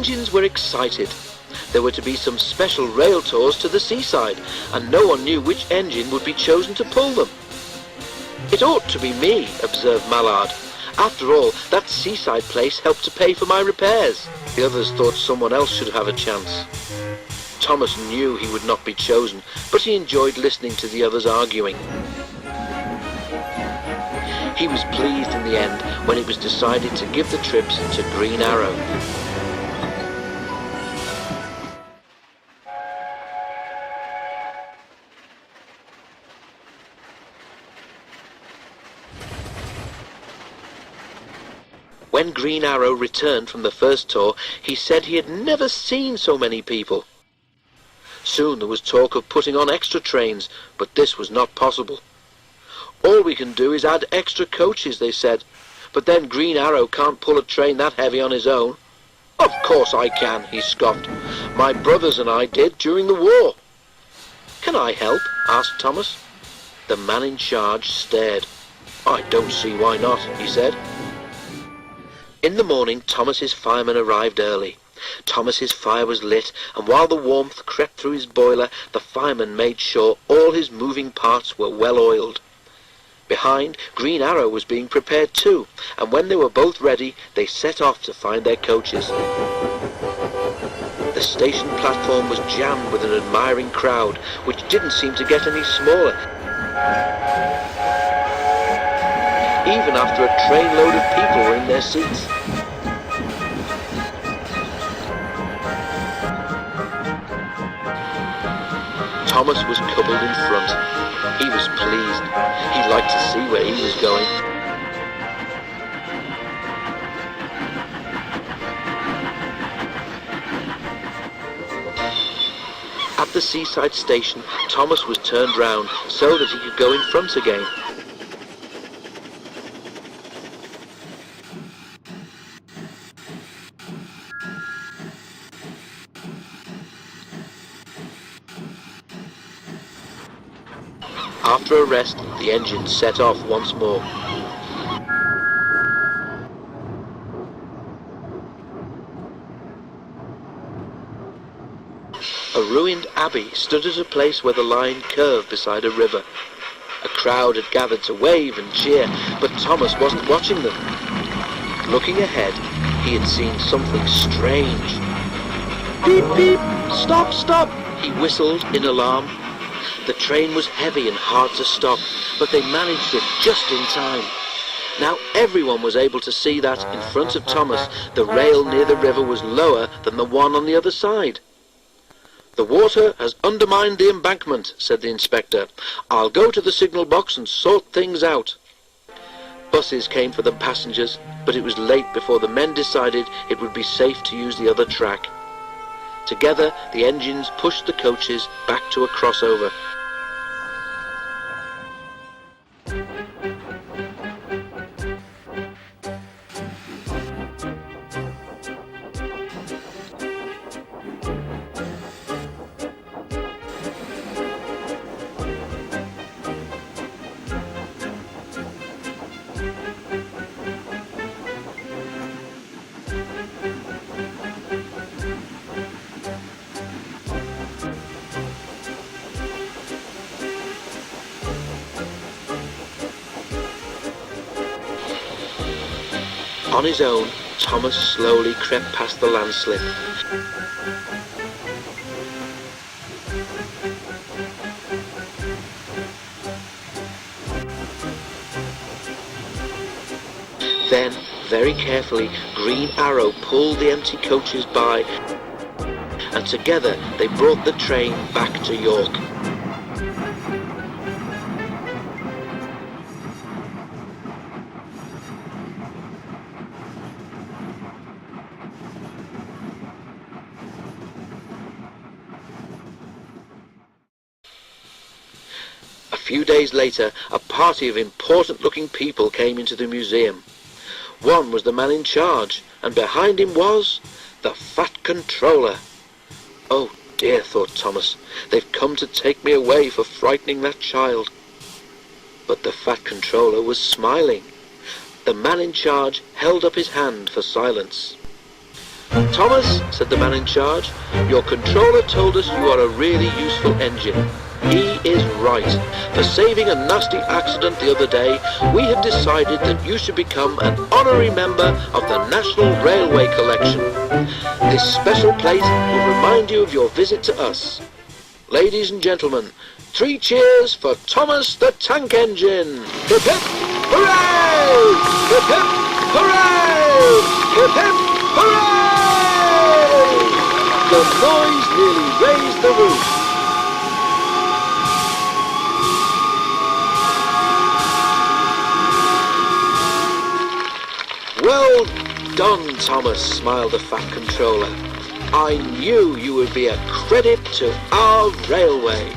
engines were excited. There were to be some special rail tours to the seaside, and no one knew which engine would be chosen to pull them. "It ought to be me," observed Mallard. "After all, that seaside place helped to pay for my repairs." The others thought someone else should have a chance. Thomas knew he would not be chosen, but he enjoyed listening to the others arguing. He was pleased in the end when it was decided to give the trips to Green Arrow. When Green Arrow returned from the first tour, he said he had never seen so many people. Soon there was talk of putting on extra trains, but this was not possible. "All we can do is add extra coaches," they said, "but then Green Arrow can't pull a train that heavy on his own." "Of course I can," he scoffed. "My brothers and I did during the war." "Can I help?" asked Thomas. The man in charge stared. "I don't see why not," he said. In the morning, Thomas's fireman arrived early. Thomas's fire was lit, and while the warmth crept through his boiler, the fireman made sure all his moving parts were well oiled. Behind, Green Arrow was being prepared too, and when they were both ready, they set off to find their coaches. The station platform was jammed with an admiring crowd, which didn't seem to get any smaller, even after a trainload of people were in their seats. Thomas was coupled in front. He was pleased. He liked to see where he was going. At the seaside station, Thomas was turned round so that he could go in front again. After a rest, the engine set off once more. A ruined abbey stood at a place where the line curved beside a river. A crowd had gathered to wave and cheer, but Thomas wasn't watching them. Looking ahead, he had seen something strange. "Beep, beep! Stop, stop!" he whistled in alarm. The train was heavy and hard to stop, but they managed it just in time. Now everyone was able to see that, in front of Thomas, the rail near the river was lower than the one on the other side. "The water has undermined the embankment," said the inspector. "I'll go to the signal box and sort things out." Buses came for the passengers, but it was late before the men decided it would be safe to use the other track. Together, the engines pushed the coaches back to a crossover. On his own, Thomas slowly crept past the landslip. Then, very carefully, Green Arrow pulled the empty coaches by, and together they brought the train back to York. A few days later, a party of important-looking people came into the museum. One was the man in charge, and behind him was the Fat Controller. "Oh dear," thought Thomas, "they've come to take me away for frightening that child." But the Fat Controller was smiling. The man in charge held up his hand for silence. "Thomas," said the man in charge, "your controller told us you are a really useful engine. He is right. For saving a nasty accident the other day, we have decided that you should become an honorary member of the National Railway Collection. This special plate will remind you of your visit to us. Ladies and gentlemen, 3 cheers for Thomas the Tank Engine. Hip hip, hooray! Hip hip, hooray! Hip hip, hooray! The noise nearly raised the roof. "Well done, Thomas," smiled the fat controller. "I knew you would be a credit to our railway."